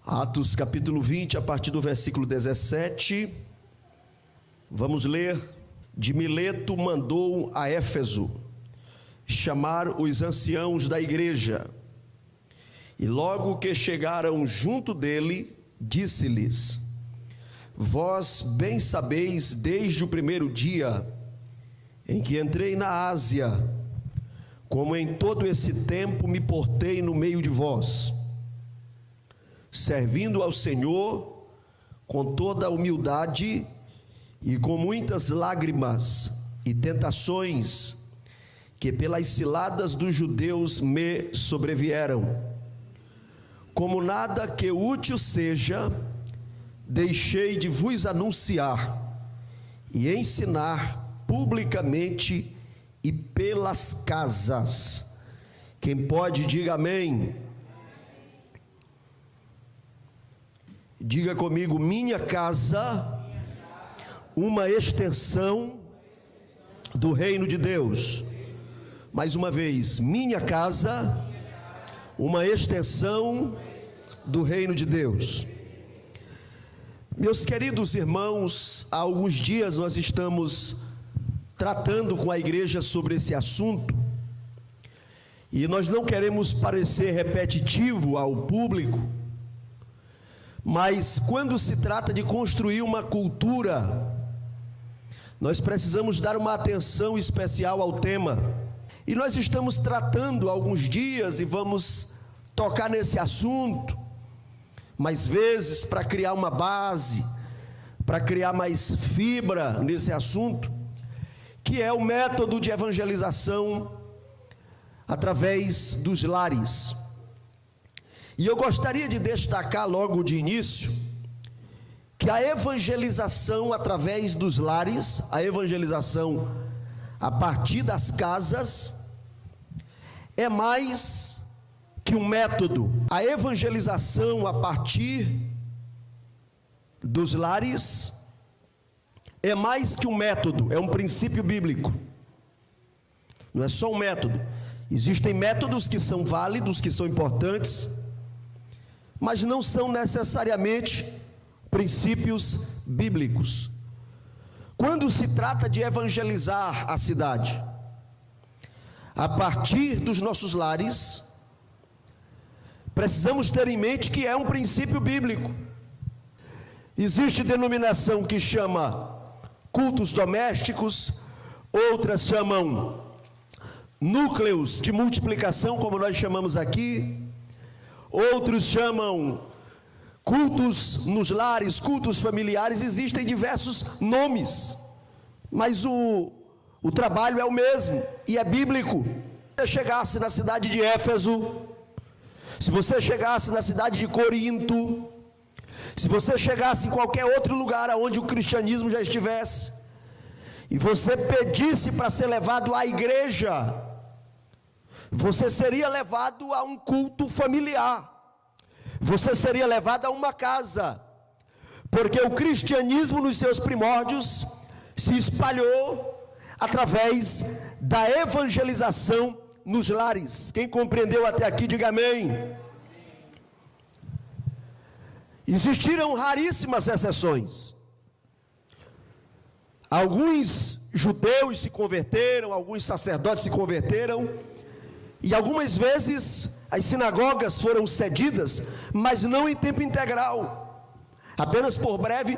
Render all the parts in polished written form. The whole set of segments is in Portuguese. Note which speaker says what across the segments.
Speaker 1: Atos capítulo 20, a partir do versículo 17, vamos ler. De Mileto mandou a Éfeso chamar os anciãos da igreja, e logo que chegaram junto dele, disse-lhes: vós bem sabeis, desde o primeiro dia em que entrei na Ásia, como em todo esse tempo me portei no meio de vós, servindo ao Senhor com toda a humildade e com muitas lágrimas e tentações que pelas ciladas dos judeus me sobrevieram. Como nada que útil seja, deixei de vos anunciar e ensinar publicamente e pelas casas. Quem pode, diga amém. Diga comigo: minha casa, uma extensão do reino de Deus. Mais uma vez, minha casa, uma extensão do reino de Deus. Meus queridos irmãos, há alguns dias nós estamos tratando com a igreja sobre esse assunto, e nós não queremos parecer repetitivo ao público, mas quando se trata de construir uma cultura, nós precisamos dar uma atenção especial ao tema. E nós estamos tratando há alguns dias e vamos tocar nesse assunto mais vezes para criar uma base, para criar mais fibra nesse assunto, que é o método de evangelização através dos lares. E eu gostaria de destacar logo de início que a evangelização através dos lares, a evangelização a partir das casas, é mais que um método. A evangelização a partir dos lares é mais que um método, é um princípio bíblico. Não é só um método. Existem métodos que são válidos, que são importantes, mas não são necessariamente princípios bíblicos. Quando se trata de evangelizar a cidade a partir dos nossos lares, precisamos ter em mente que é um princípio bíblico. Existe denominação que chama cultos domésticos, outras chamam núcleos de multiplicação, como nós chamamos aqui, outros chamam cultos nos lares, cultos familiares. Existem diversos nomes, mas o trabalho é o mesmo e é bíblico. Se você chegasse na cidade de Éfeso, se você chegasse na cidade de Corinto, se você chegasse em qualquer outro lugar onde o cristianismo já estivesse, e você pedisse para ser levado à igreja, você seria levado a um culto familiar, você seria levado a uma casa, porque o cristianismo nos seus primórdios se espalhou através da evangelização nos lares. Quem compreendeu até aqui, diga amém. Existiram raríssimas exceções. Alguns judeus se converteram, alguns sacerdotes se converteram, e algumas vezes as sinagogas foram cedidas, mas não em tempo integral, apenas por breve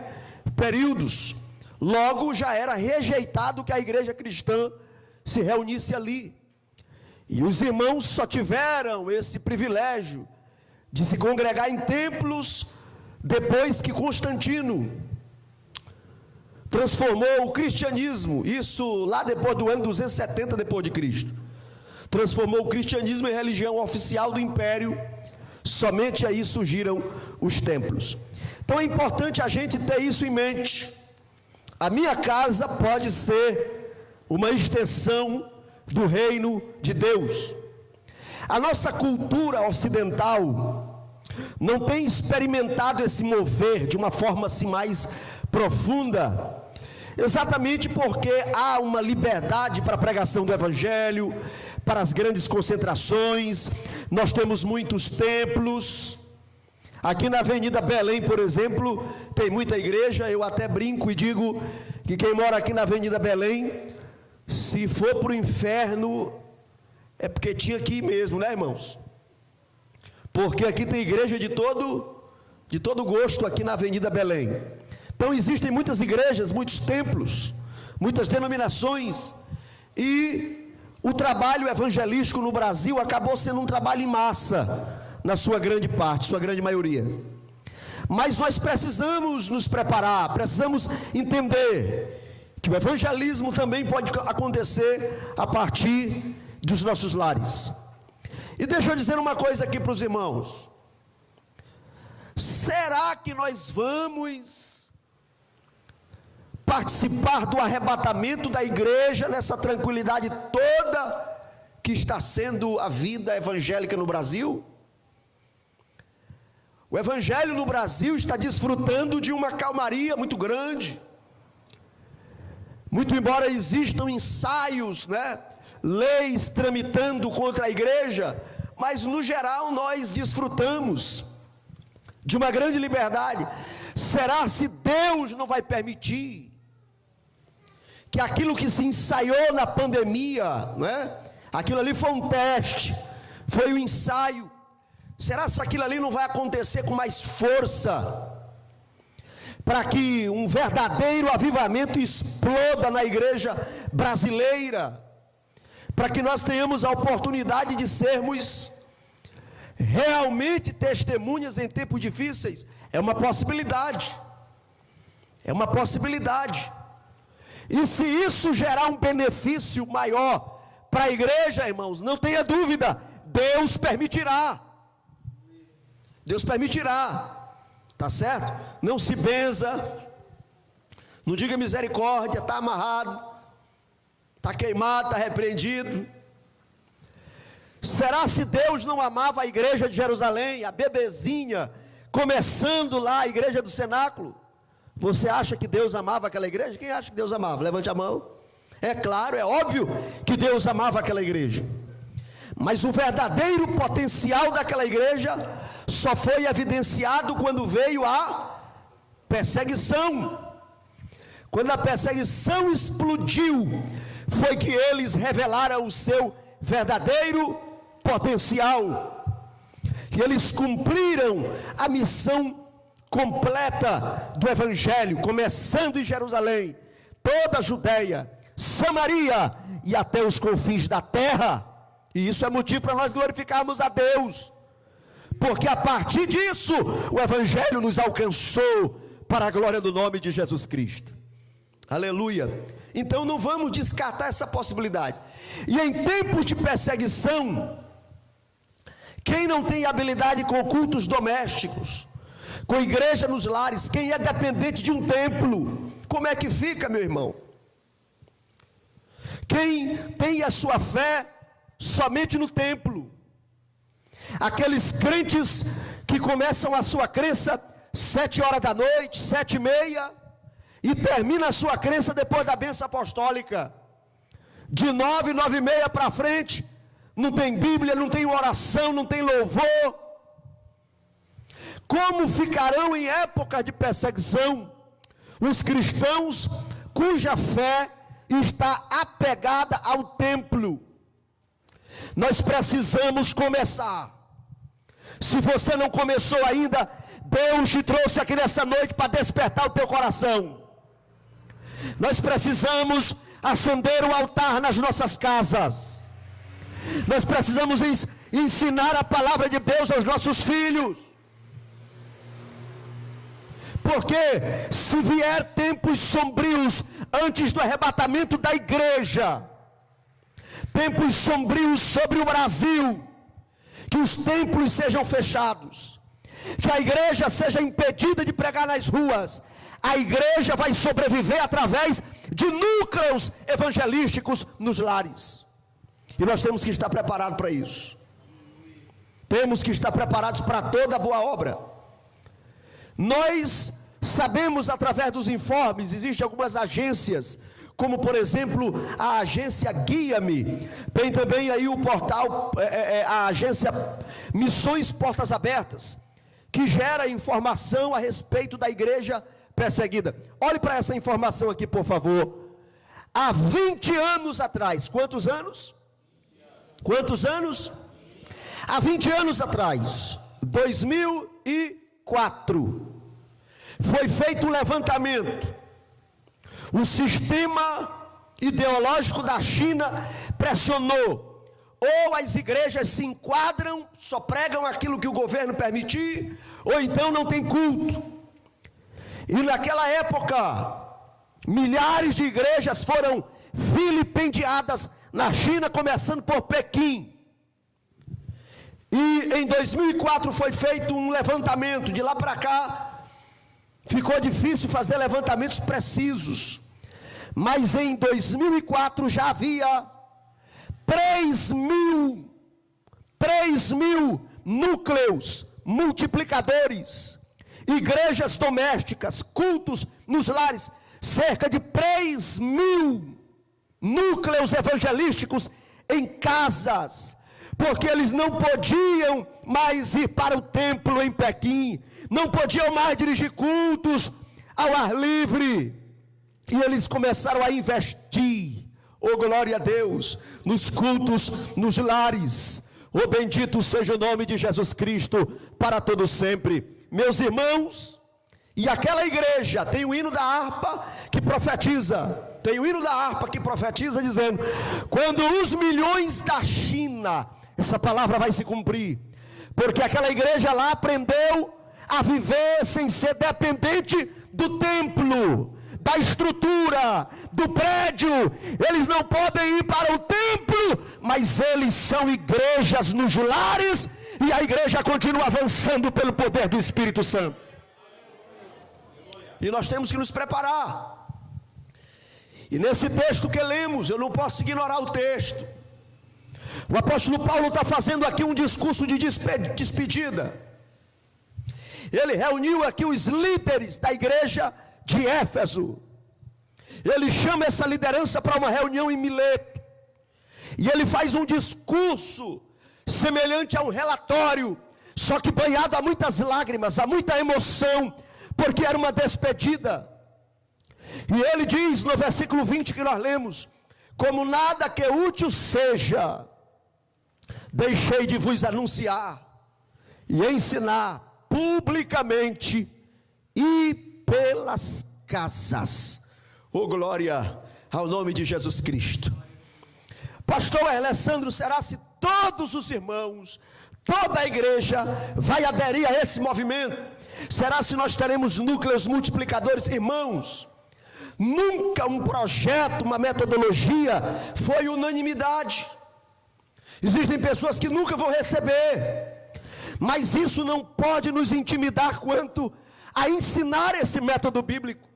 Speaker 1: períodos. Logo já era rejeitado que a igreja cristã se reunisse ali, e os irmãos só tiveram esse privilégio de se congregar em templos depois que Constantino transformou o cristianismo, isso lá depois do ano 270 depois de Cristo, transformou o cristianismo em religião oficial do império. Somente aí surgiram os templos. Então é importante a gente ter isso em mente. A minha casa pode ser uma extensão do reino de Deus. A nossa cultura ocidental não tem experimentado esse mover de uma forma assim mais profunda, exatamente porque há uma liberdade para a pregação do evangelho, para as grandes concentrações. Nós temos muitos templos, Aqui na Avenida Belém, por exemplo, tem muita igreja. Eu até brinco e digo que quem mora aqui na Avenida Belém, se for para o inferno, é porque tinha que ir mesmo, né, irmãos? Porque aqui tem igreja de todo gosto aqui na Avenida Belém. Então existem muitas igrejas, muitos templos, muitas denominações, e o trabalho evangelístico no Brasil acabou sendo um trabalho em massa, na sua grande parte, sua grande maioria. Mas nós precisamos nos preparar, precisamos entender que o evangelismo também pode acontecer a partir dos nossos lares. E deixa eu dizer uma coisa aqui para os irmãos: será que nós vamos participar do arrebatamento da igreja nessa tranquilidade toda que está sendo a vida evangélica no Brasil? O evangelho no Brasil está desfrutando de uma calmaria muito grande. Muito embora existam ensaios, leis tramitando contra a igreja, mas no geral nós desfrutamos de uma grande liberdade. Será se Deus não vai permitir que aquilo que se ensaiou na pandemia, aquilo ali foi um teste, foi um ensaio, será se aquilo ali não vai acontecer com mais força, para que um verdadeiro avivamento exploda na igreja brasileira, para que nós tenhamos a oportunidade de sermos realmente testemunhas em tempos difíceis? É uma possibilidade, e se isso gerar um benefício maior para a igreja, irmãos, não tenha dúvida, Deus permitirá, tá certo? Não se benza, não diga misericórdia, está amarrado, está queimado, está repreendido. Será se Deus não amava a igreja de Jerusalém, a bebezinha, começando lá a igreja do cenáculo? Você acha que Deus amava aquela igreja? Quem acha que Deus amava? Levante a mão. É claro, é óbvio que Deus amava aquela igreja, mas o verdadeiro potencial daquela igreja só foi evidenciado quando veio a perseguição. Quando a perseguição explodiu, foi que eles revelaram o seu verdadeiro potencial, que eles cumpriram a missão completa do evangelho, começando em Jerusalém, toda a Judéia, Samaria e até os confins da terra. E isso é motivo para nós glorificarmos a Deus, porque a partir disso o evangelho nos alcançou para a glória do nome de Jesus Cristo. Aleluia. Então não vamos descartar essa possibilidade. E em tempos de perseguição, quem não tem habilidade com cultos domésticos, com igreja nos lares, quem é dependente de um templo, como é que fica, meu irmão? Quem tem a sua fé somente no templo, aqueles crentes que começam a sua crença 7 horas da noite, 7h30, e termina a sua crença depois da bênção apostólica, de 9, 9h30 para frente, não tem Bíblia, não tem oração, não tem louvor. Como ficarão em época de perseguição os cristãos cuja fé está apegada ao templo? Nós precisamos começar. Se você não começou ainda, Deus te trouxe aqui nesta noite para despertar o teu coração. Nós precisamos acender um altar nas nossas casas. Nós precisamos ensinar a palavra de Deus aos nossos filhos. Porque se vier tempos sombrios antes do arrebatamento da igreja, tempos sombrios sobre o Brasil, que os templos sejam fechados, que a igreja seja impedida de pregar nas ruas, a igreja vai sobreviver através de núcleos evangelísticos nos lares. E nós temos que estar preparados para isso. Temos que estar preparados para toda boa obra. Nós sabemos através dos informes, existem algumas agências, como por exemplo a agência Guia-me, tem também aí o portal, a agência Missões Portas Abertas, que gera informação a respeito da igreja perseguida. Olhe para essa informação aqui, por favor. Há 20 anos atrás, quantos anos? Quantos anos? Há 20 anos atrás, 2004, foi feito um levantamento. O sistema ideológico da China pressionou. Ou as igrejas se enquadram, só pregam aquilo que o governo permitir, ou então não tem culto. E naquela época, milhares de igrejas foram vilipendiadas na China, começando por Pequim. E em 2004 foi feito um levantamento. De lá para cá, ficou difícil fazer levantamentos precisos. Mas em 2004 já havia 3 mil núcleos multiplicadores, igrejas domésticas, cultos nos lares, cerca de 3 mil núcleos evangelísticos em casas, porque eles não podiam mais ir para o templo em Pequim, não podiam mais dirigir cultos ao ar livre, e eles começaram a investir, oh glória a Deus, nos cultos, nos lares. Oh bendito seja o nome de Jesus Cristo para todo sempre. Meus irmãos, e aquela igreja tem o hino da harpa que profetiza, dizendo: quando os milhões da China, essa palavra vai se cumprir, porque aquela igreja lá aprendeu a viver sem ser dependente do templo, da estrutura, do prédio. Eles não podem ir para o templo, mas eles são igrejas nos lares, e a igreja continua avançando pelo poder do Espírito Santo. E nós temos que nos preparar. E nesse texto que lemos, eu não posso ignorar o texto. O apóstolo Paulo está fazendo aqui um discurso de despedida. Ele reuniu aqui os líderes da igreja de Éfeso. Ele chama essa liderança para uma reunião em Mileto, e ele faz um discurso semelhante a um relatório, só que banhado a muitas lágrimas, a muita emoção, porque era uma despedida. E ele diz no versículo 20 que nós lemos: como nada que útil seja, deixei de vos anunciar e ensinar publicamente e pelas casas. Oh glória ao nome de Jesus Cristo. Pastor Alessandro, será se todos os irmãos, toda a igreja vai aderir a esse movimento? Será se nós teremos núcleos multiplicadores? Irmãos, nunca um projeto, uma metodologia foi unanimidade. Existem pessoas que nunca vão receber, mas isso não pode nos intimidar quanto a ensinar esse método bíblico.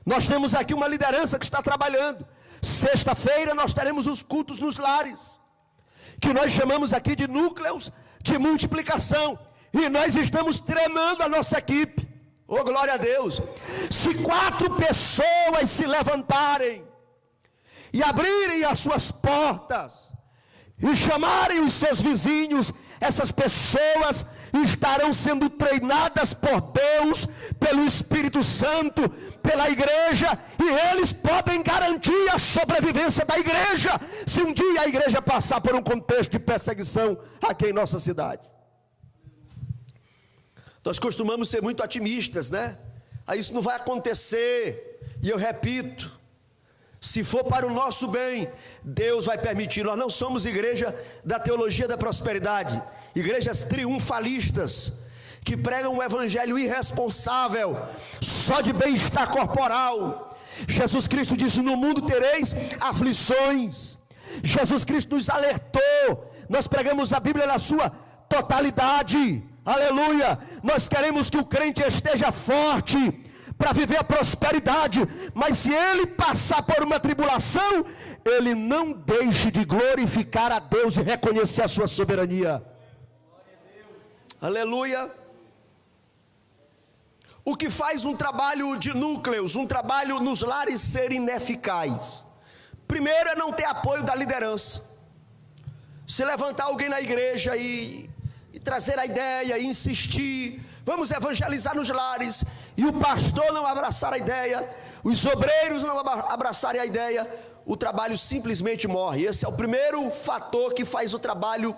Speaker 1: Nós temos aqui uma liderança que está trabalhando. Sexta-feira nós teremos os cultos nos lares, que nós chamamos aqui de núcleos de multiplicação, e nós estamos treinando a nossa equipe. Oh glória a Deus. Se 4 pessoas se levantarem e abrirem as suas portas e chamarem os seus vizinhos, essas pessoas estarão sendo treinadas por Deus, pelo Espírito Santo, pela igreja, e eles podem garantir a sobrevivência da igreja, se um dia a igreja passar por um contexto de perseguição aqui em nossa cidade. Nós costumamos ser muito otimistas, né? Isso não vai acontecer, e eu repito, se for para o nosso bem, Deus vai permitir. Nós não somos igreja da teologia da prosperidade, igrejas triunfalistas, que pregam um evangelho irresponsável, só de bem-estar corporal. Jesus Cristo disse: no mundo tereis aflições. Jesus Cristo nos alertou. Nós pregamos a Bíblia na sua totalidade, aleluia. Nós queremos que o crente esteja forte para viver a prosperidade, mas se ele passar por uma tribulação, ele não deixe de glorificar a Deus e reconhecer a sua soberania. Aleluia. O que faz um trabalho de núcleos, um trabalho nos lares ser ineficaz? Primeiro é não ter apoio da liderança. Se levantar alguém na igreja e e trazer a ideia, e insistir, vamos evangelizar nos lares, e o pastor não abraçar a ideia, os obreiros não abraçarem a ideia, o trabalho simplesmente morre. Esse é o primeiro fator que faz o trabalho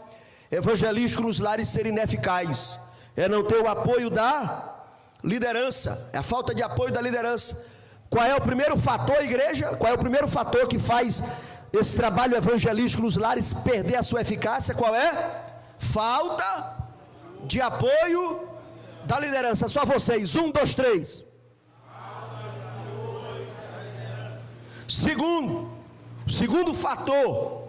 Speaker 1: evangelístico nos lares ser ineficaz, é não ter o apoio da liderança, é a falta de apoio da liderança. Qual é o primeiro fator, igreja? Qual é o primeiro fator que faz esse trabalho evangelístico nos lares perder a sua eficácia? Qual é? Falta de apoio da liderança. Só vocês, 1, 2, 3. Segundo fator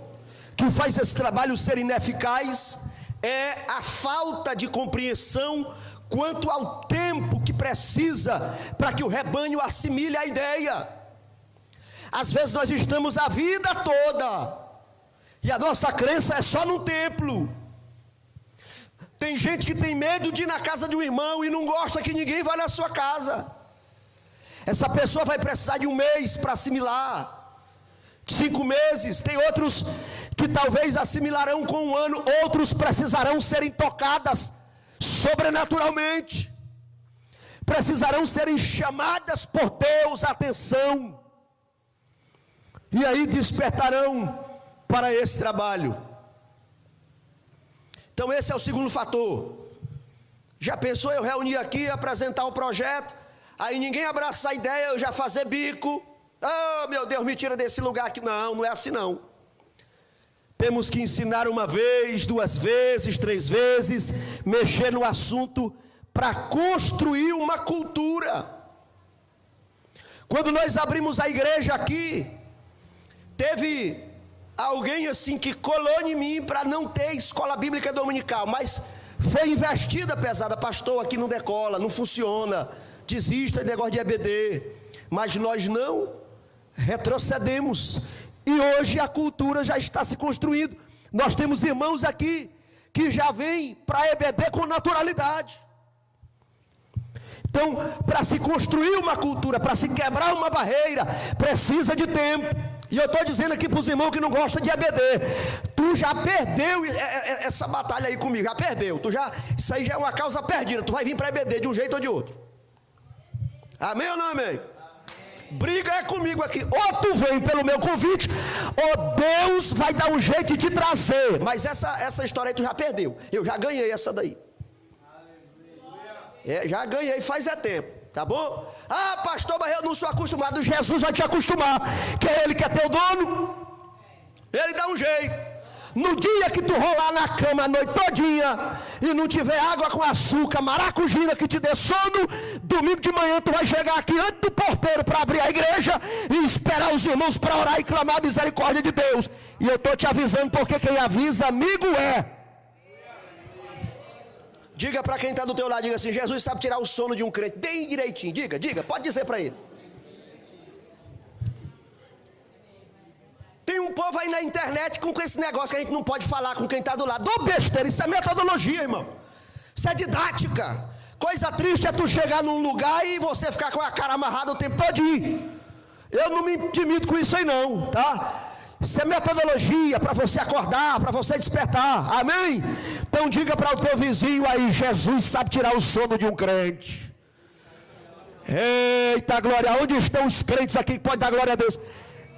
Speaker 1: que faz esse trabalho ser ineficaz é a falta de compreensão quanto ao tempo que precisa para que o rebanho assimile a ideia. Às vezes nós estamos a vida toda e a nossa crença é só no templo. Tem gente que tem medo de ir na casa de um irmão e não gosta que ninguém vá na sua casa. Essa pessoa vai precisar de 1 mês para assimilar, 5 meses. Tem outros que talvez assimilarão com 1 ano, outros precisarão serem tocadas sobrenaturalmente, precisarão serem chamadas por Deus a atenção, e aí despertarão para esse trabalho. Então esse é o segundo fator. Já pensou eu reunir aqui, apresentar um projeto, aí ninguém abraça a ideia, eu já fazer bico, oh meu Deus, me tira desse lugar aqui. Não é assim não. Temos que ensinar 1 vez, 2 vezes, 3 vezes, mexer no assunto para construir uma cultura. Quando nós abrimos a igreja aqui, teve alguém assim que colou em mim para não ter escola bíblica dominical, mas foi investida pesada, pastor, aqui não decola, não funciona, desista de negócio de EBD, mas nós não retrocedemos, e hoje a cultura já está se construindo. Nós temos irmãos aqui que já vêm para EBD com naturalidade. Então, para se construir uma cultura, para se quebrar uma barreira, precisa de tempo. E eu estou dizendo aqui para os irmãos que não gostam de EBD, tu já perdeu essa batalha aí comigo, já perdeu, isso aí já é uma causa perdida, tu vai vir para EBD de um jeito ou de outro. Amém ou não amém? Briga é comigo aqui, ou tu vem pelo meu convite, ou Deus vai dar um jeito de te trazer. Mas essa história aí tu já perdeu, eu já ganhei essa daí. Já ganhei faz tempo, tá bom? Ah pastor, mas eu não sou acostumado. Jesus vai te acostumar, que é Ele que é teu dono, Ele dá um jeito. No dia que tu rolar na cama a noite todinha e não tiver água com açúcar, maracujina que te dê sono, domingo de manhã tu vai chegar aqui antes do porteiro para abrir a igreja e esperar os irmãos para orar e clamar a misericórdia de Deus. E eu estou te avisando, porque quem avisa amigo é. Diga para quem está do teu lado, diga assim: Jesus sabe tirar o sono de um crente bem direitinho. Diga, pode dizer para ele. Tem um povo aí na internet com esse negócio que a gente não pode falar com quem está do lado. Ô besteira, isso é metodologia, irmão. Isso é didática. Coisa triste é tu chegar num lugar e você ficar com a cara amarrada o tempo todinho. Eu não me intimido com isso aí não, tá? Isso é metodologia para você acordar, para você despertar, amém? Então diga para o teu vizinho aí: Jesus sabe tirar o sono de um crente. Eita glória, onde estão os crentes aqui que podem dar glória a Deus?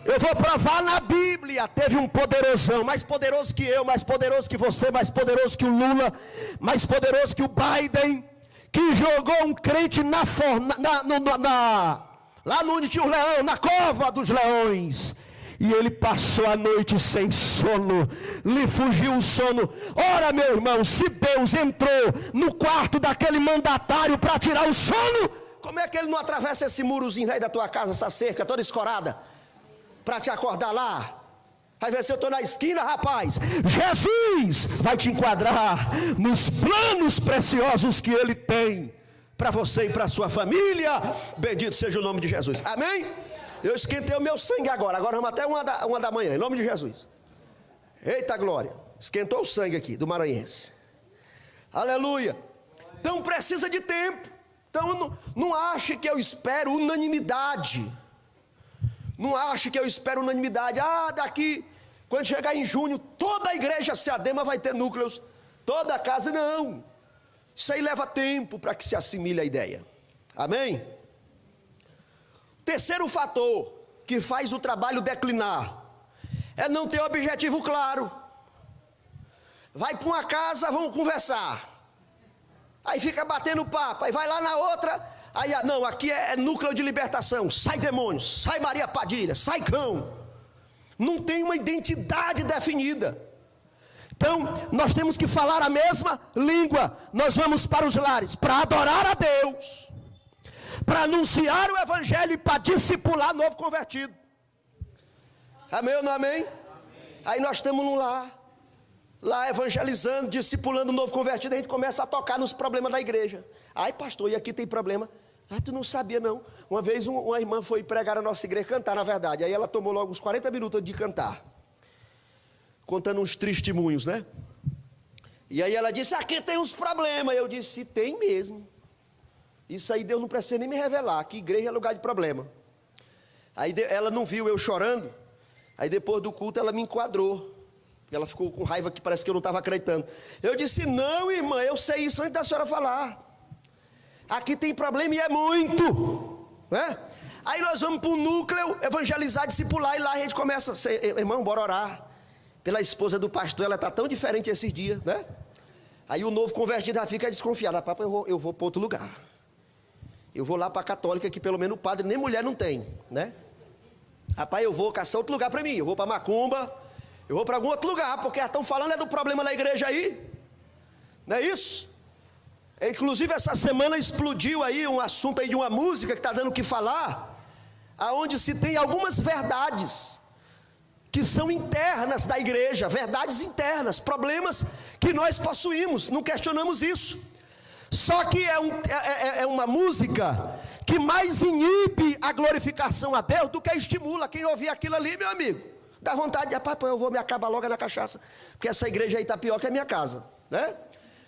Speaker 1: Eu vou provar na Bíblia. Teve um poderosão, mais poderoso que eu, mais poderoso que você, mais poderoso que o Lula, mais poderoso que o Biden, que jogou um crente lá onde tinha um leão, na cova dos leões. E ele passou a noite sem sono, lhe fugiu o sono. Ora, meu irmão, se Deus entrou no quarto daquele mandatário para tirar o sono, como é que ele não atravessa esse murozinho aí da tua casa, essa cerca toda escorada, para te acordar lá? Aí vai ser: eu estou na esquina, rapaz. Jesus vai te enquadrar nos planos preciosos que Ele tem para você e para a sua família. Bendito seja o nome de Jesus, amém? Eu esquentei o meu sangue agora vamos até uma da manhã, em nome de Jesus. Eita glória, esquentou o sangue aqui do maranhense, aleluia. Então precisa de tempo. Então não ache que eu espero unanimidade. Não ache que eu espero unanimidade. Daqui, quando chegar em junho, toda a igreja Seadema vai ter núcleos Toda casa não. Isso aí leva tempo para que se assimile a ideia. Amém? Terceiro fator que faz o trabalho declinar é não ter objetivo claro. Vai para uma casa, vamos conversar. Aí fica batendo papo, aí vai lá na outra, aí não, aqui é núcleo de libertação, sai demônio, sai Maria Padilha, sai cão. Não tem uma identidade definida. Então, nós temos que falar a mesma língua. Nós vamos para os lares para adorar a Deus, para anunciar o evangelho e para discipular novo convertido. Amém ou não amém? Aí nós estamos num lar, lá evangelizando, discipulando o novo convertido, a gente começa a tocar nos problemas da igreja. Ai pastor, e aqui tem problema? Ah, tu não sabia não. Uma vez uma irmã foi pregar na nossa igreja, cantar na verdade. Aí ela tomou logo uns 40 minutos de cantar, contando uns testemunhos, né? E aí ela disse, aqui tem uns problemas. Eu disse, tem mesmo. Isso aí Deus não precisa nem me revelar, que igreja é lugar de problema. Aí ela não viu eu chorando. Aí depois do culto ela me enquadrou. Ela ficou com raiva que parece que eu não estava acreditando. Eu disse, não irmã, eu sei isso antes da senhora falar. Aqui tem problema e é muito, né? Aí nós vamos para o núcleo, evangelizar, discipular. E lá a gente começa, irmão, bora orar pela esposa do pastor, ela está tão diferente esses dias, né? Aí o novo convertido já fica desconfiado. Papai, eu vou para outro lugar. Eu vou lá para a católica, que pelo menos o padre nem mulher não tem, né? Rapaz, eu vou caçar outro lugar para mim. Eu vou para Macumba, eu vou para algum outro lugar, porque estão falando do problema da igreja aí. Não é isso? Inclusive essa semana explodiu aí um assunto aí de uma música que está dando o que falar, aonde se tem algumas verdades que são internas da igreja, verdades internas, problemas que nós possuímos, não questionamos isso. Só que é uma música que mais inibe a glorificação a Deus do que estimula. Quem ouvir aquilo ali, meu amigo, dá vontade de, papai, eu vou me acabar logo na cachaça, porque essa igreja aí está pior que a minha casa, né?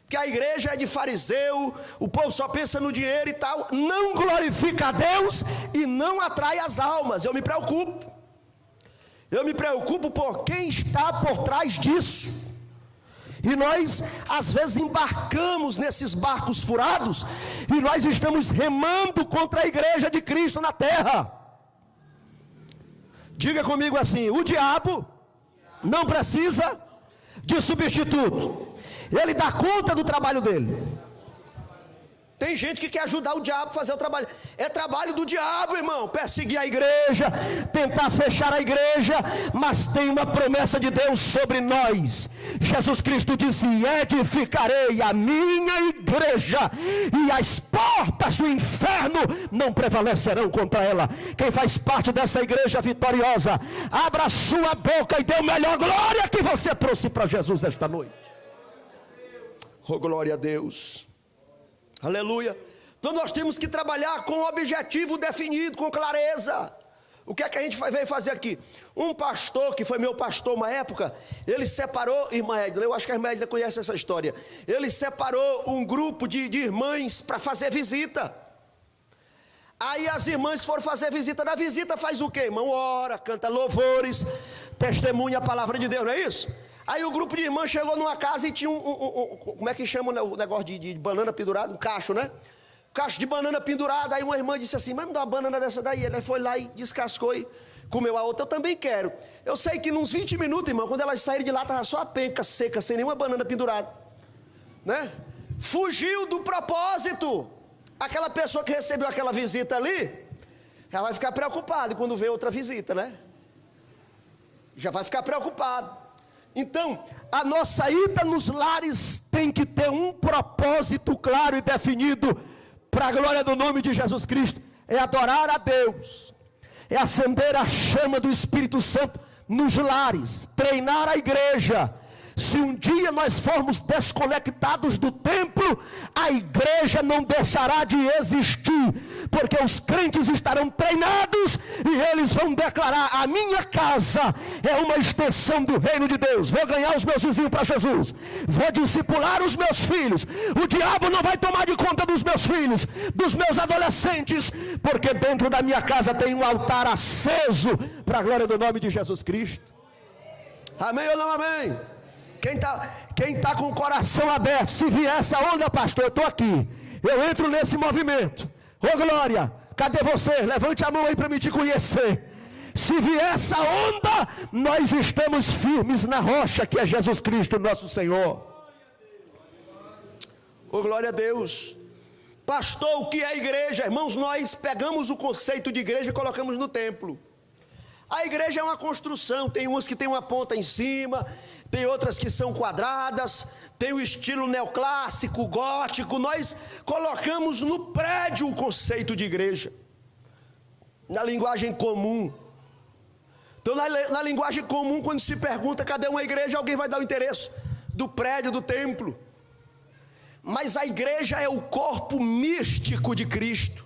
Speaker 1: Porque a igreja é de fariseu, o povo só pensa no dinheiro e tal, não glorifica a Deus e não atrai as almas. Eu me preocupo por quem está por trás disso. E nós às vezes embarcamos nesses barcos furados e nós estamos remando contra a igreja de Cristo na terra. Diga comigo assim: o diabo não precisa de substituto, ele dá conta do trabalho dele. Tem gente que quer ajudar o diabo a fazer o trabalho. É trabalho do diabo, irmão, perseguir a igreja, tentar fechar a igreja. Mas tem uma promessa de Deus sobre nós. Jesus Cristo disse: edificarei a minha igreja, e as portas do inferno não prevalecerão contra ela. Quem faz parte dessa igreja vitoriosa, abra sua boca e dê o melhor glória que você trouxe para Jesus esta noite. Oh, glória a Deus. Aleluia. Então nós temos que trabalhar com um objetivo definido, com clareza. O que é que a gente veio fazer aqui? Um pastor, que foi meu pastor uma época, ele separou, irmã Edna, eu acho que a irmã Edna conhece essa história. Ele separou um grupo de irmãs para fazer visita. Aí as irmãs foram fazer visita. Na visita faz o quê, irmão? Ora, canta louvores, testemunha a palavra de Deus, não é isso? Aí o grupo de irmãs chegou numa casa e tinha como é que chama o negócio de banana pendurado? Um cacho, né? Cacho de banana pendurado. Aí uma irmã disse assim: mas me dá uma banana dessa daí. Ele foi lá e descascou e comeu a outra. Eu também quero. Eu sei que nos 20 minutos, irmão, quando elas saíram de lá, estava só a penca seca, sem nenhuma banana pendurada, né? Fugiu do propósito. Aquela pessoa que recebeu aquela visita ali, ela vai ficar preocupada quando vê outra visita, né? Já vai ficar preocupado. Então, a nossa ida nos lares tem que ter um propósito claro e definido, para a glória do nome de Jesus Cristo. É adorar a Deus, é acender a chama do Espírito Santo nos lares, treinar a igreja. Se um dia nós formos desconectados do templo, a igreja não deixará de existir, porque os crentes estarão treinados e eles vão declarar: a minha casa é uma extensão do reino de Deus. Vou ganhar os meus vizinhos para Jesus, vou discipular os meus filhos. O diabo não vai tomar de conta dos meus filhos, dos meus adolescentes, porque dentro da minha casa tem um altar aceso para a glória do nome de Jesus Cristo. Amém ou não amém? Quem tá com o coração aberto, se vier essa onda, pastor, eu estou aqui. Eu entro nesse movimento. Ô glória, cadê você? Levante a mão aí para me te conhecer. Se vier essa onda, nós estamos firmes na rocha que é Jesus Cristo, nosso Senhor. Ô glória a Deus. Pastor, o que é igreja? Irmãos, nós pegamos o conceito de igreja e colocamos no templo. A igreja é uma construção, tem umas que tem uma ponta em cima, tem outras que são quadradas, tem o estilo neoclássico, gótico. Nós colocamos no prédio o conceito de igreja, na linguagem comum. Então, na linguagem comum, quando se pergunta cadê uma igreja, alguém vai dar o endereço do prédio, do templo. Mas a igreja é o corpo místico de Cristo.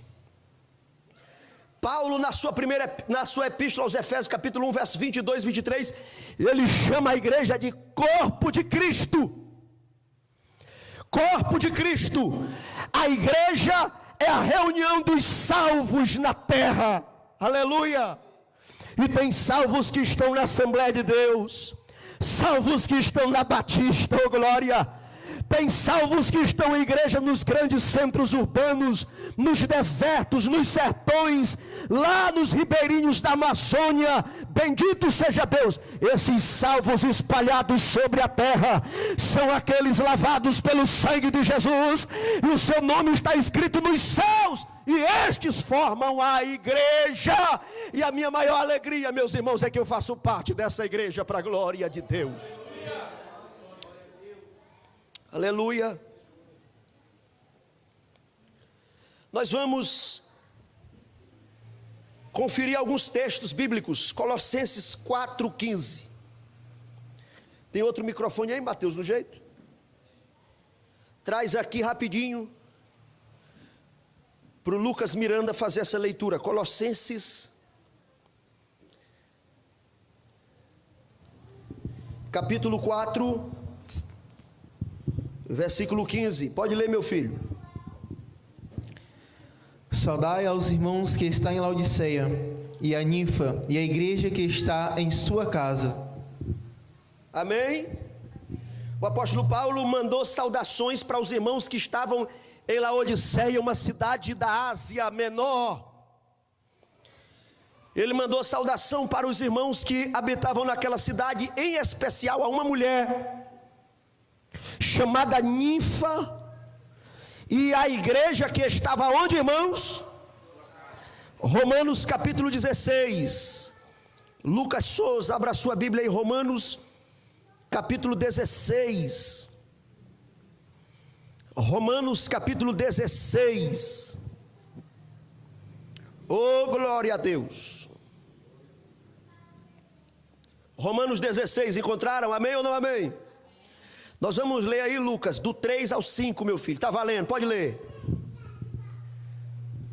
Speaker 1: Paulo, na sua epístola aos Efésios, capítulo 1, verso 22 e 23, ele chama a igreja de corpo de Cristo. Corpo de Cristo. A igreja é a reunião dos salvos na terra. Aleluia. E tem salvos que estão na Assembleia de Deus, salvos que estão na Batista, oh glória. Tem salvos que estão em igreja nos grandes centros urbanos, nos desertos, nos sertões, lá nos ribeirinhos da Amazônia. Bendito seja Deus. Esses salvos espalhados sobre a terra são aqueles lavados pelo sangue de Jesus, e o seu nome está escrito nos céus, e estes formam a igreja. E a minha maior alegria, meus irmãos, é que eu faço parte dessa igreja para a glória de Deus. Aleluia. Nós vamos conferir alguns textos bíblicos. Colossenses 4,15. Tem outro microfone aí, Mateus, no jeito? Traz aqui rapidinho para o Lucas Miranda fazer essa leitura. Colossenses capítulo 4, versículo 15. Pode ler, meu filho.
Speaker 2: Saudai aos irmãos que estão em Laodiceia, e a Ninfa, e a igreja que está em sua casa.
Speaker 1: Amém? O apóstolo Paulo mandou saudações para os irmãos que estavam em Laodiceia, uma cidade da Ásia Menor. Ele mandou saudação para os irmãos que habitavam naquela cidade, em especial a uma mulher chamada Ninfa, e a igreja que estava onde, irmãos? Romanos capítulo 16. Lucas Souza, abra sua Bíblia em Romanos capítulo 16. Romanos capítulo 16. Oh, glória a Deus. Romanos 16, encontraram? Amém ou não amém? Nós vamos ler aí, Lucas, do 3 ao 5, meu filho. Está valendo, pode ler.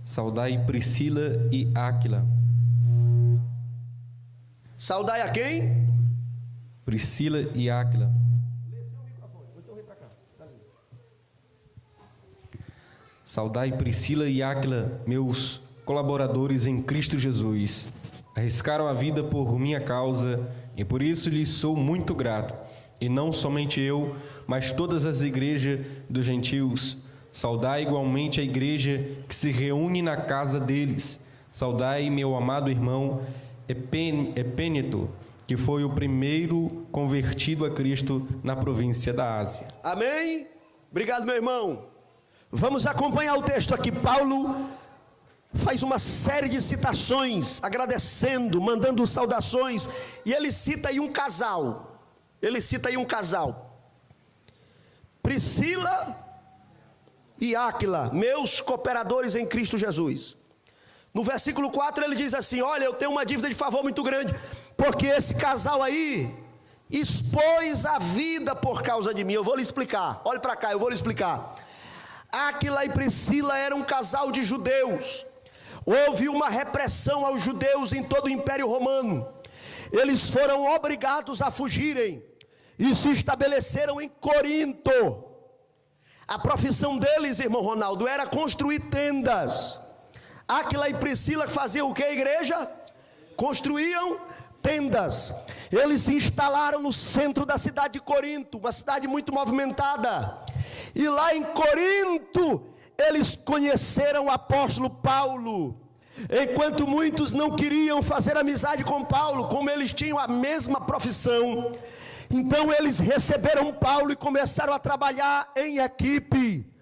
Speaker 3: Saudai Priscila e Áquila.
Speaker 1: Saudai a quem?
Speaker 3: Priscila e Áquila. Saudai Priscila e Áquila, meus colaboradores em Cristo Jesus. Arriscaram a vida por minha causa, e por isso lhes sou muito grato. E não somente eu, mas todas as igrejas dos gentios. Saudai igualmente a igreja que se reúne na casa deles. Saudai meu amado irmão Epêneto, que foi o primeiro convertido a Cristo na província da Ásia.
Speaker 1: Amém? Obrigado, meu irmão. Vamos acompanhar o texto aqui. Paulo faz uma série de citações, agradecendo, mandando saudações, e ele cita aí um casal. Priscila e Áquila, meus cooperadores em Cristo Jesus. No versículo 4 ele diz assim: olha, eu tenho uma dívida de favor muito grande, porque esse casal aí expôs a vida por causa de mim. Eu vou lhe explicar, olhe para cá, eu vou lhe explicar. Áquila e Priscila eram um casal de judeus. Houve uma repressão aos judeus em todo o Império Romano. Eles foram obrigados a fugirem e se estabeleceram em Corinto. A profissão deles, irmão Ronaldo, era construir tendas. Áquila e Priscila faziam o que, igreja? Construíam tendas. eles se instalaram no centro da cidade de Corinto, uma cidade muito movimentada. E lá em Corinto, eles conheceram o apóstolo Paulo. Enquanto muitos não queriam fazer amizade com Paulo, como eles tinham a mesma profissão, então eles receberam Paulo e começaram a trabalhar em equipe.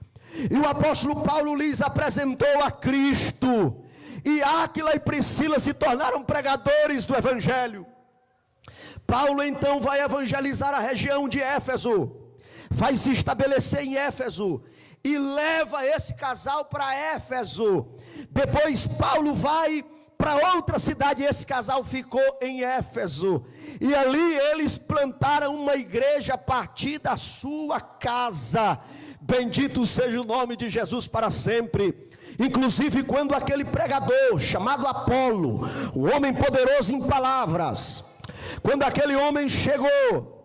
Speaker 1: E o apóstolo Paulo lhes apresentou a Cristo. E Áquila e Priscila se tornaram pregadores do evangelho. Paulo então vai evangelizar a região de Éfeso, vai se estabelecer em Éfeso e leva esse casal para Éfeso. Depois Paulo vai para outra cidade, esse casal ficou em Éfeso, e ali eles plantaram uma igreja a partir da sua casa. Bendito seja o nome de Jesus para sempre. Inclusive quando aquele pregador chamado Apolo, o homem poderoso em palavras, quando aquele homem chegou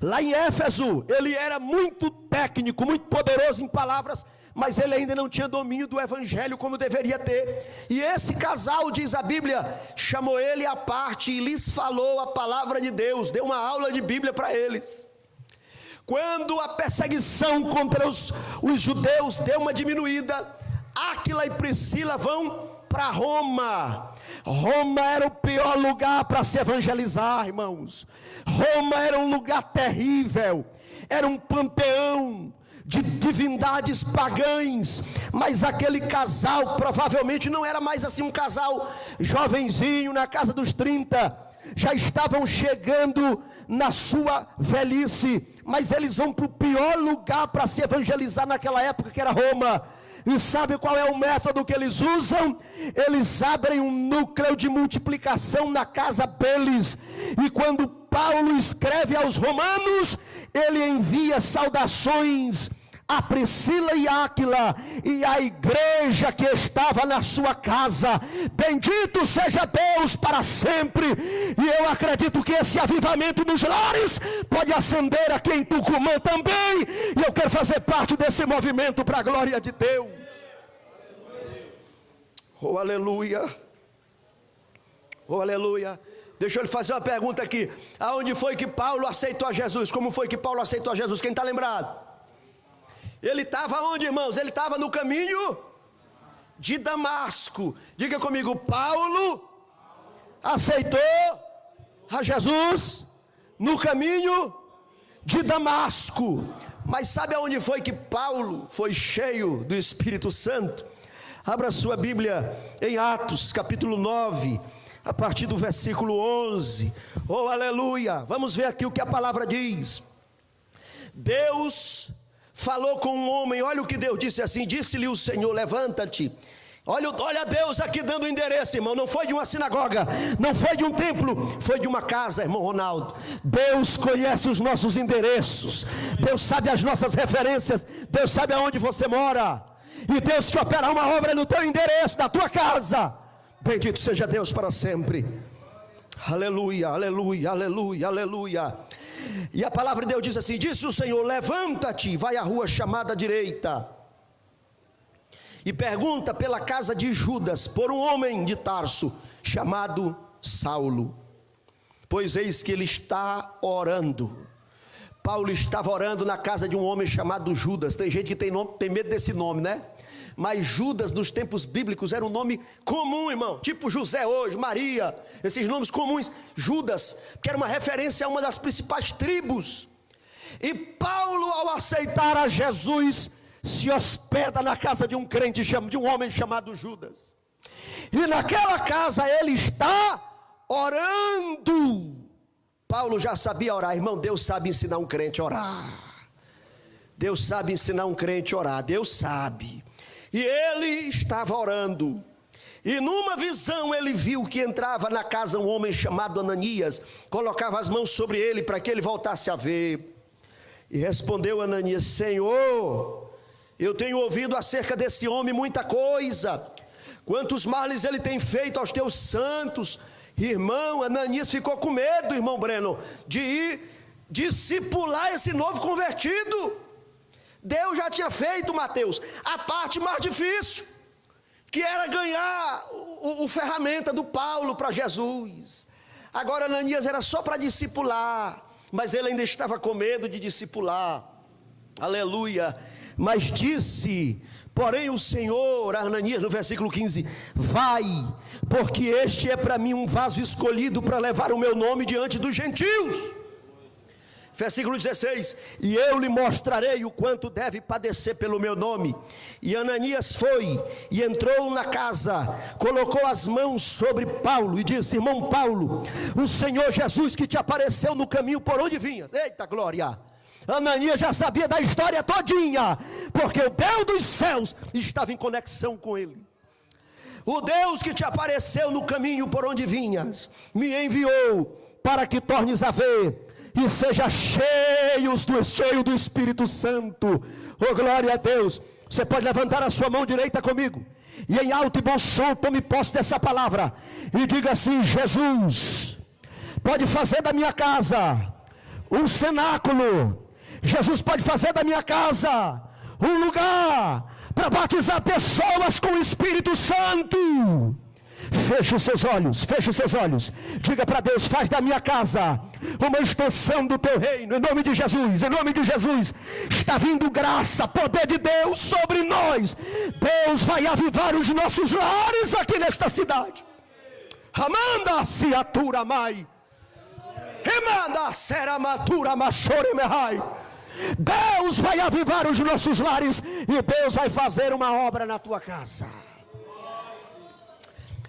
Speaker 1: lá em Éfeso, ele era muito técnico, muito poderoso em palavras, mas ele ainda não tinha domínio do evangelho como deveria ter. E esse casal, diz a Bíblia, chamou ele à parte e lhes falou a palavra de Deus, deu uma aula de Bíblia para eles. Quando a perseguição contra os judeus deu uma diminuída, Áquila e Priscila vão para Roma. Roma era o pior lugar para se evangelizar, irmãos. Roma era um lugar terrível, era um panteão de divindades pagãs. Mas aquele casal provavelmente não era mais assim um casal jovenzinho na casa dos 30, já estavam chegando na sua velhice, mas eles vão para o pior lugar para se evangelizar naquela época, que era Roma. E sabe qual é o método que eles usam? Eles abrem um núcleo de multiplicação na casa deles. E quando Paulo escreve aos romanos, ele envia saudações a Priscila e Áquila e a igreja que estava na sua casa. Bendito seja Deus para sempre. E eu acredito que esse avivamento nos lares pode acender aqui em Tucumã também, e eu quero fazer parte desse movimento para a glória de Deus. Oh aleluia, oh aleluia. Deixa eu lhe fazer uma pergunta aqui: aonde foi que Paulo aceitou a Jesus? Como foi que Paulo aceitou a Jesus? Quem está lembrado? Ele estava onde, irmãos? Ele estava no caminho de Damasco. Diga comigo: Paulo aceitou a Jesus no caminho de Damasco. Mas sabe aonde foi que Paulo foi cheio do Espírito Santo? Abra sua Bíblia em Atos capítulo 9, a partir do versículo 11. Oh aleluia. Vamos ver aqui o que a palavra diz. Deus falou com um homem. Olha o que Deus disse assim: disse-lhe o Senhor, levanta-te. Olha Deus aqui dando o endereço, irmão. Não foi de uma sinagoga, não foi de um templo, foi de uma casa, irmão Ronaldo. Deus conhece os nossos endereços, Deus sabe as nossas referências, Deus sabe aonde você mora, e Deus que opera uma obra no teu endereço, na tua casa. Bendito seja Deus para sempre. Aleluia, aleluia, aleluia, aleluia. E a palavra de Deus diz assim: disse o Senhor, levanta-te, vai à rua chamada direita, e pergunta pela casa de Judas, por um homem de Tarso, chamado Saulo, pois eis que ele está orando. Paulo estava orando na casa de um homem chamado Judas. Tem gente que tem medo desse nome, né? Mas Judas nos tempos bíblicos era um nome comum, irmão, tipo José hoje, Maria, esses nomes comuns. Judas, que era uma referência a uma das principais tribos. E Paulo, ao aceitar a Jesus, se hospeda na casa de um crente, de um homem chamado Judas. E naquela casa ele está orando. Paulo já sabia orar, irmão. Deus sabe ensinar um crente a orar. Deus sabe ensinar um crente a orar, Deus sabe. E ele estava orando, e numa visão ele viu que entrava na casa um homem chamado Ananias, colocava as mãos sobre ele para que ele voltasse a ver. E respondeu Ananias: Senhor, eu tenho ouvido acerca desse homem muita coisa, quantos males ele tem feito aos teus santos. Irmão, Ananias ficou com medo, irmão Breno, de ir discipular esse novo convertido. Deus já tinha feito, Mateus, a parte mais difícil, que era ganhar o ferramenta do Paulo para Jesus. Agora Ananias era só para discipular, mas ele ainda estava com medo de discipular. Aleluia. Mas disse, porém o Senhor a Ananias, no versículo 15: vai, porque este é para mim um vaso escolhido para levar o meu nome diante dos gentios. Versículo 16: e eu lhe mostrarei o quanto deve padecer pelo meu nome. E Ananias foi e entrou na casa, colocou as mãos sobre Paulo e disse: irmão Paulo, o Senhor Jesus que te apareceu no caminho por onde vinhas. Eita glória! Ananias já sabia da história todinha, porque o Deus dos céus estava em conexão com ele. O Deus que te apareceu no caminho por onde vinhas me enviou para que tornes a ver e seja cheio do Espírito Santo. Oh glória a Deus. Você pode levantar a sua mão direita comigo e em alto e bom som tome posse dessa palavra e diga assim: Jesus pode fazer da minha casa um cenáculo. Jesus pode fazer da minha casa um lugar para batizar pessoas com o Espírito Santo. Feche os seus olhos, feche os seus olhos. Diga para Deus: faz da minha casa uma extensão do teu reino, em nome de Jesus, em nome de Jesus. Está vindo graça, poder de Deus sobre nós. Deus vai avivar os nossos lares aqui nesta cidade. Amanda se atura mai. Remanda será matura machore mehai. Deus vai avivar os nossos lares e Deus vai fazer uma obra na tua casa.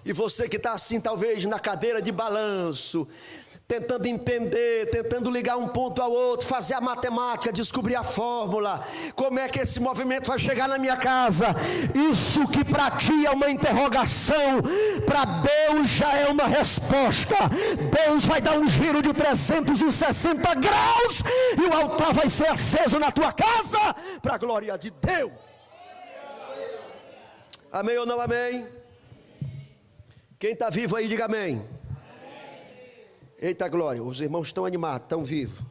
Speaker 1: E você que está assim, talvez na cadeira de balanço, tentando entender, tentando ligar um ponto ao outro, fazer a matemática, descobrir a fórmula, como é que esse movimento vai chegar na minha casa? Isso que para ti é uma interrogação, para Deus já é uma resposta. Deus vai dar um giro de 360 graus e o altar vai ser aceso na tua casa, para a glória de Deus. Amém ou não amém? Quem está vivo aí, diga amém. Eita glória, os irmãos estão animados, estão vivos.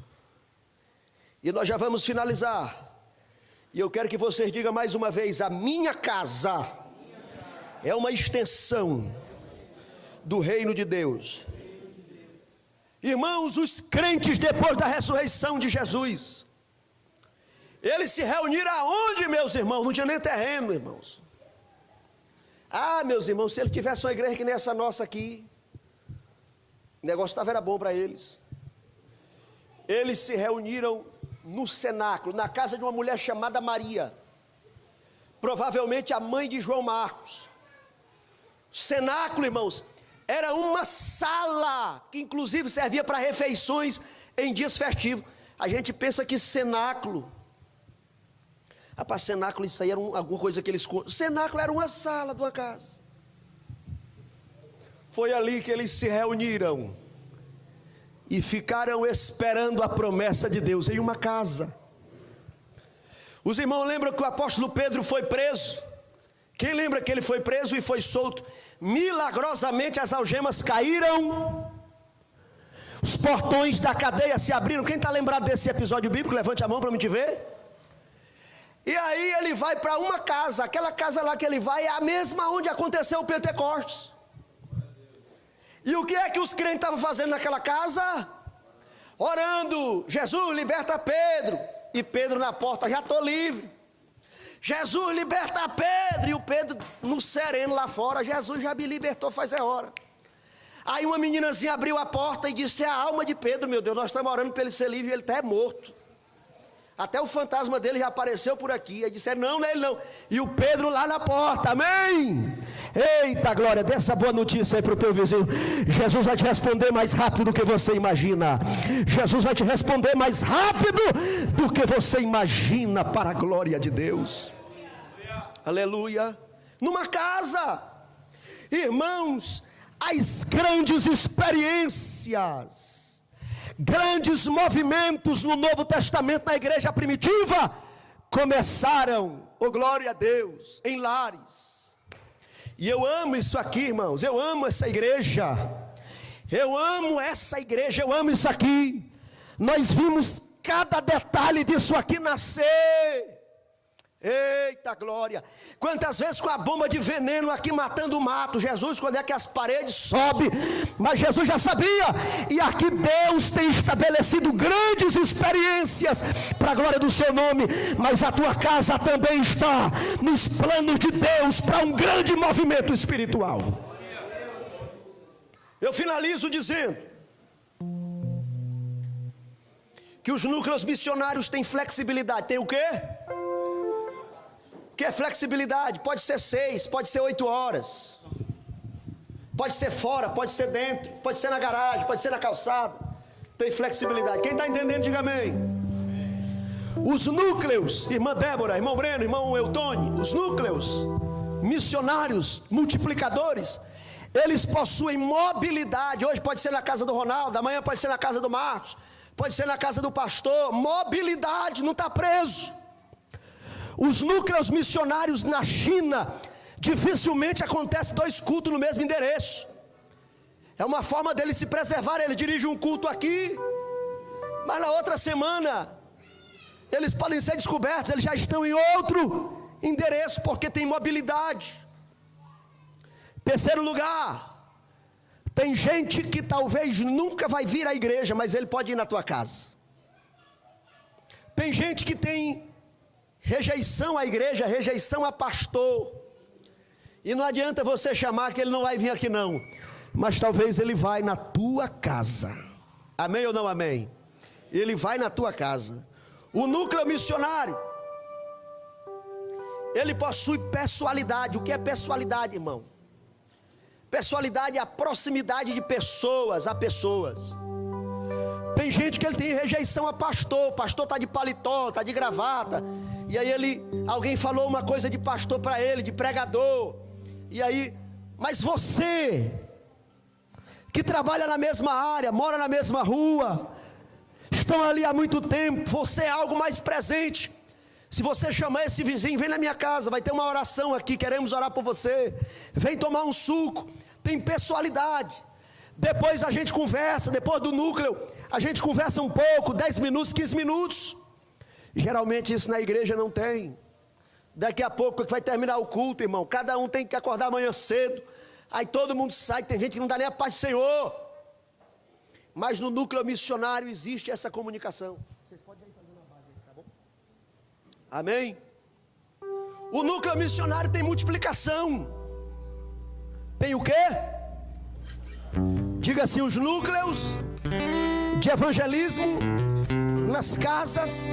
Speaker 1: E nós já vamos finalizar. E eu quero que vocês digam mais uma vez: a minha casa é uma extensão do reino de Deus. Irmãos, os crentes depois da ressurreição de Jesus, eles se reuniram aonde, meus irmãos? Não tinha nem terreno, irmãos. Ah, meus irmãos, se ele tivesse uma igreja que nem essa nossa aqui, o negócio estava bom para eles. Eles se reuniram no cenáculo, na casa de uma mulher chamada Maria, provavelmente a mãe de João Marcos. O cenáculo, irmãos, era uma sala que inclusive servia para refeições em dias festivos. A gente pensa que cenáculo, rapaz, cenáculo, isso aí era alguma coisa que eles... Cenáculo era uma sala de uma casa. Foi ali que eles se reuniram e ficaram esperando a promessa de Deus em uma casa. Os irmãos lembram que o apóstolo Pedro foi preso? Quem lembra que ele foi preso e foi solto? Milagrosamente as algemas caíram, os portões da cadeia se abriram. Quem está lembrado desse episódio bíblico? Levante a mão para me te ver. E aí ele vai para uma casa, aquela casa lá que ele vai é a mesma onde aconteceu o Pentecostes. E o que é que os crentes estavam fazendo naquela casa? Orando: Jesus, liberta Pedro. E Pedro na porta: já estou livre. Jesus, liberta Pedro. E o Pedro no sereno lá fora: Jesus já me libertou faz hora. Aí uma meninazinha abriu a porta e disse: é a alma de Pedro, meu Deus, nós estamos orando para ele ser livre e ele até é morto. Até o fantasma dele já apareceu por aqui. Aí disseram: não, não é ele não. E o Pedro lá na porta, amém? Eita glória, dê essa boa notícia aí para o teu vizinho. Jesus vai te responder mais rápido do que você imagina. Jesus vai te responder mais rápido do que você imagina, para a glória de Deus. Aleluia. Numa casa, irmãos, as grandes experiências, grandes movimentos no Novo Testamento, na igreja primitiva, começaram, oh glória a Deus, em lares. E eu amo isso aqui, irmãos, eu amo essa igreja, eu amo essa igreja, eu amo isso aqui. Nós vimos cada detalhe disso aqui nascer. Eita glória! Quantas vezes com a bomba de veneno aqui matando o mato, Jesus, quando é que as paredes sobem, mas Jesus já sabia, e aqui Deus tem estabelecido grandes experiências para a glória do seu nome, mas a tua casa também está nos planos de Deus para um grande movimento espiritual. Eu finalizo dizendo que os núcleos missionários têm flexibilidade. Tem o quê? O que é flexibilidade? Pode ser 6, pode ser 8 horas. Pode ser fora, pode ser dentro, pode ser na garagem, pode ser na calçada. Tem flexibilidade. Quem está entendendo, diga amém. Os núcleos, irmã Débora, irmão Breno, irmão Eutônio, os núcleos missionários, multiplicadores, eles possuem mobilidade. Hoje pode ser na casa do Ronaldo, amanhã pode ser na casa do Marcos, pode ser na casa do pastor. Mobilidade, não está preso. Os núcleos missionários na China, dificilmente acontece 2 cultos no mesmo endereço. É uma forma dele se preservar. Ele dirige um culto aqui, mas na outra semana eles podem ser descobertos, eles já estão em outro endereço, porque tem mobilidade. Terceiro lugar, tem gente que talvez nunca vai vir à igreja, mas ele pode ir na tua casa. Tem gente que tem rejeição à igreja, rejeição a pastor, e não adianta você chamar que ele não vai vir aqui não, mas talvez ele vai na tua casa. Amém ou não amém? Ele vai na tua casa. O núcleo missionário, ele possui pessoalidade. O que é pessoalidade, irmão? Pessoalidade é a proximidade de pessoas a pessoas. Tem gente que ele tem rejeição a pastor. O pastor está de paletó, está de gravata, e aí alguém falou uma coisa de pastor para ele, de pregador, e aí, mas você que trabalha na mesma área, mora na mesma rua, estão ali há muito tempo, você é algo mais presente. Se você chamar esse vizinho, vem na minha casa, vai ter uma oração aqui, queremos orar por você, vem tomar um suco. Tem pessoalidade. Depois a gente conversa, depois do núcleo a gente conversa um pouco, 10 minutos, 15 minutos. Geralmente isso na igreja não tem. Daqui a pouco que vai terminar o culto, irmão, cada um tem que acordar amanhã cedo, aí todo mundo sai, tem gente que não dá nem a paz do Senhor. Mas no núcleo missionário existe essa comunicação. Vocês podem ir fazendo a base aí, tá bom? Amém? O núcleo missionário tem multiplicação. Tem o quê? Diga assim, os núcleos de evangelismo nas casas,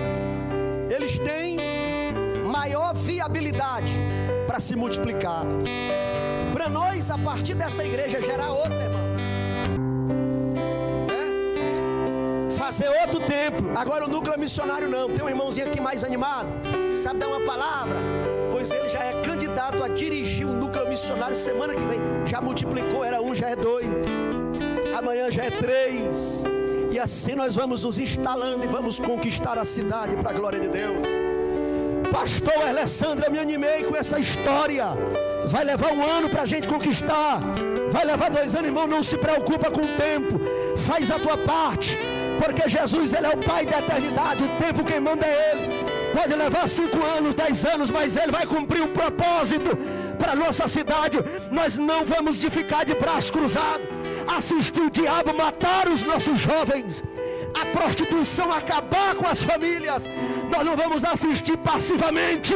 Speaker 1: eles têm maior viabilidade para se multiplicar. Para nós, a partir dessa igreja, gerar outra, irmão, fazer outro templo. Agora o núcleo missionário não. Tem um irmãozinho aqui mais animado, sabe dar uma palavra, pois ele já é candidato a dirigir o núcleo missionário. Semana que vem já multiplicou, era 1, já é 2, amanhã já é 3, e assim nós vamos nos instalando e vamos conquistar a cidade para a glória de Deus. Pastor Alessandra, me animei com essa história. Vai levar 1 ano para a gente conquistar, vai levar 2 anos, irmão. Não se preocupa com o tempo, faz a tua parte, porque Jesus, ele é o Pai da eternidade. O tempo quem manda é Ele. Pode levar 5 anos, 10 anos, mas Ele vai cumprir o propósito para a nossa cidade. Nós não vamos ficar de braço cruzado, assistir o diabo matar os nossos jovens, a prostituição acabar com as famílias. Nós não vamos assistir passivamente,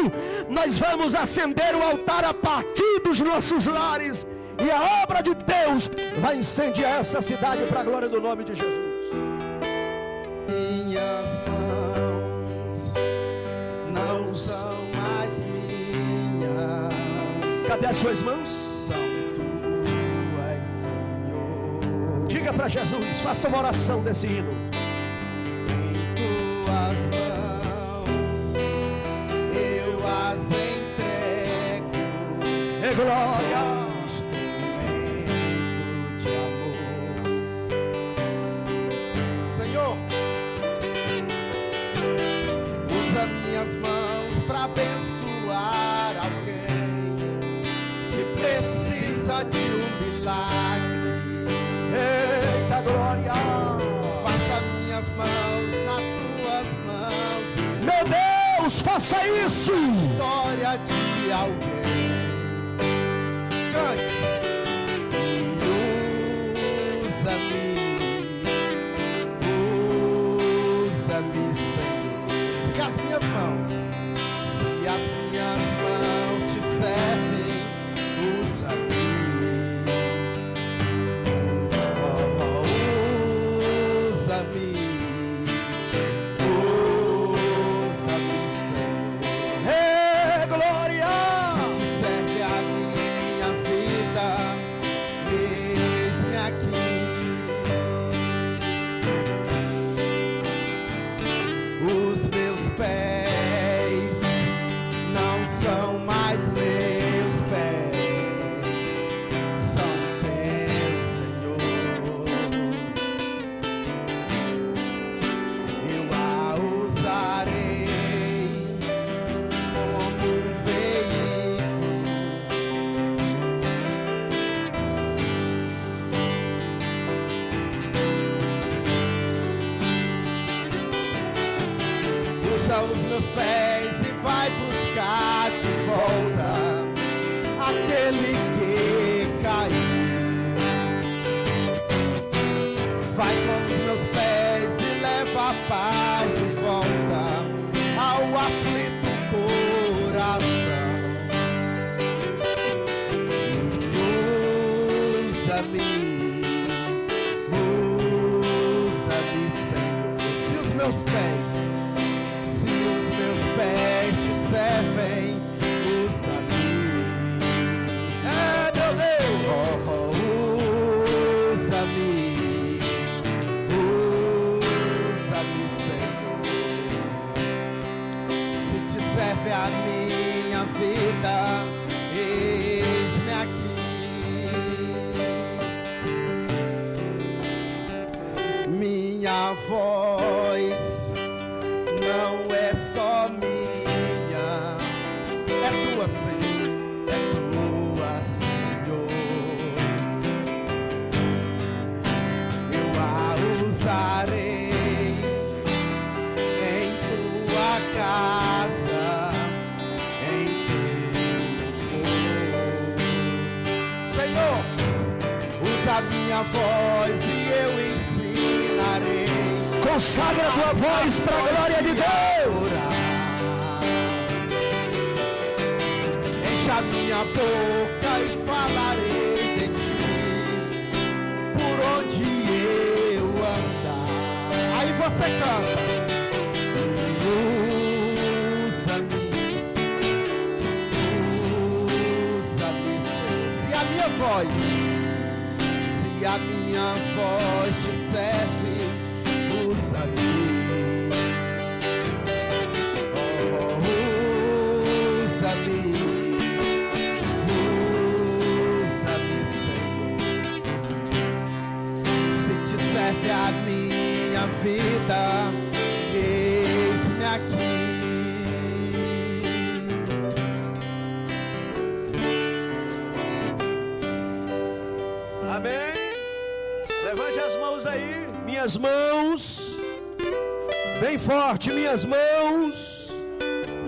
Speaker 1: nós vamos acender o altar a partir dos nossos lares, e a obra de Deus vai incendiar essa cidade para a glória do nome de Jesus.
Speaker 2: Minhas mãos não são mais minhas.
Speaker 1: Cadê as suas mãos?
Speaker 2: São tuas, Senhor.
Speaker 1: Diga para Jesus, faça uma oração desse hino.
Speaker 2: Em tuas mãos eu as entrego.
Speaker 1: É glória.
Speaker 2: Instrumento de amor. Senhor, usa minhas mãos para abençoar alguém que precisa de um milagre.
Speaker 1: Eita glória.
Speaker 2: Faça minhas mãos nas tuas mãos.
Speaker 1: Meu Deus, faça Ouça isso!
Speaker 2: História de alguém. Cante. Usa-me, Senhor. Se as minhas mãos te servem, usa-me. Usa-me. Os meus pés e vai buscar de volta aquele que caiu. Vai com os meus pés e leva a paz de volta ao aflito coração. Usa-me, Senhor. Se os meus pés te servem, usa-me. Meu Deus! Usa-me, Senhor. Se te serve a minha vida, eis-me aqui. Minha voz não é só minha, é tua, Senhor, é tua, Senhor. Eu a usarei em tua casa, em teu amor. Senhor, usa a minha voz e eu ensinarei.
Speaker 1: Consagra a tua voz para a glória de Deus.
Speaker 2: Enche a minha boca e falarei de ti, por onde eu andar. Aí você canta. Usa-me, Senhor. Se a minha voz te serve, usa-me. Usa-me, Senhor. Se te serve a minha vida, eis-me aqui.
Speaker 1: Amém? Levante as mãos aí. Minhas mãos. Bem forte, minhas mãos.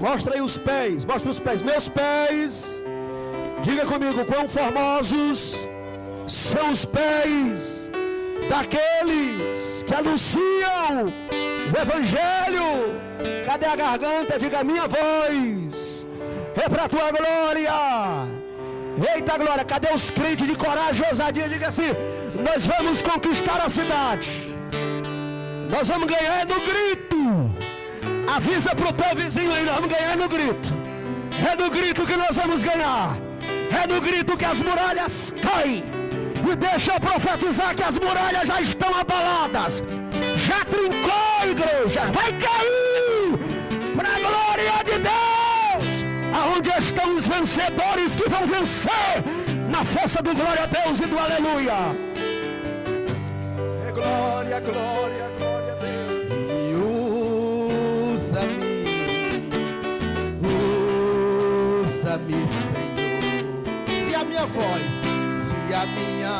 Speaker 1: Mostra aí os pés. Mostra os pés. Meus pés. Diga comigo, quão formosos são os pés daqueles que anunciam o Evangelho. Cadê a garganta? Diga, minha voz é para a tua glória. Eita glória, cadê os crentes de coragem e ousadia? Diga assim, nós vamos conquistar a cidade. Nós vamos ganhar no grito. Avisa para o teu vizinho aí, nós vamos ganhar no grito. É no grito que nós vamos ganhar. É no grito que as muralhas caem. E deixa eu profetizar que as muralhas já estão abaladas. Já trincou, igreja. Vai cair para a glória de Deus. Aonde estão os vencedores que vão vencer na força do glória a Deus e do aleluia. É glória, glória, glória a Deus.
Speaker 2: E usa-me, Senhor. Se a minha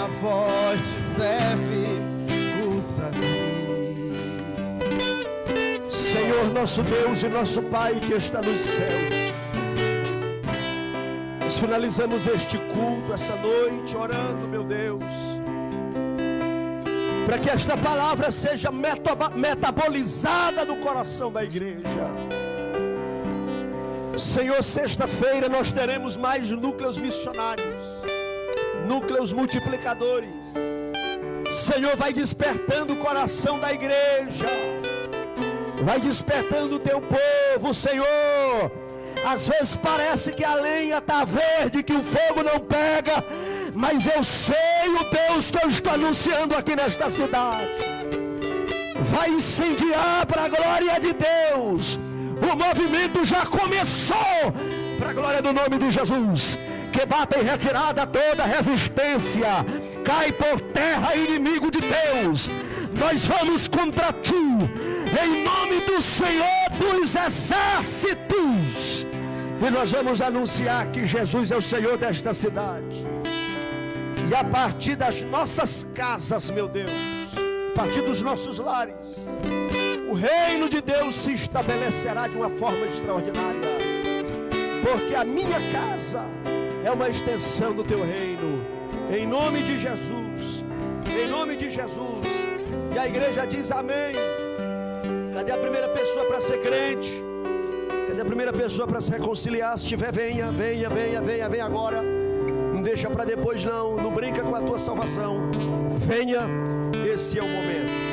Speaker 2: voz te serve, usa-me.
Speaker 1: Senhor, nosso Deus e nosso Pai que está nos céus, nós finalizamos este culto essa noite orando, meu Deus, para que esta palavra seja metabolizada no coração da igreja. Senhor, sexta-feira nós teremos mais núcleos missionários, núcleos multiplicadores. Senhor, vai despertando o coração da igreja, vai despertando o teu povo, Senhor. Às vezes parece que a lenha está verde, que o fogo não pega, mas eu sei o Deus que eu estou anunciando aqui nesta cidade vai incendiar para a glória de Deus. O movimento já começou para a glória do nome de Jesus. Que bata em retirada toda resistência, cai por terra inimigo de Deus. Nós vamos contra ti, em nome do Senhor dos exércitos, e nós vamos anunciar que Jesus é o Senhor desta cidade. E a partir das nossas casas, meu Deus, a partir dos nossos lares, o reino de Deus se estabelecerá de uma forma extraordinária, porque a minha casa é uma extensão do teu reino, em nome de Jesus, em nome de Jesus. E a igreja diz amém. Cadê a primeira pessoa para ser crente? Cadê a primeira pessoa para se reconciliar? Se tiver, venha agora. Não deixa para depois não brinca com a tua salvação. Venha, esse é o momento.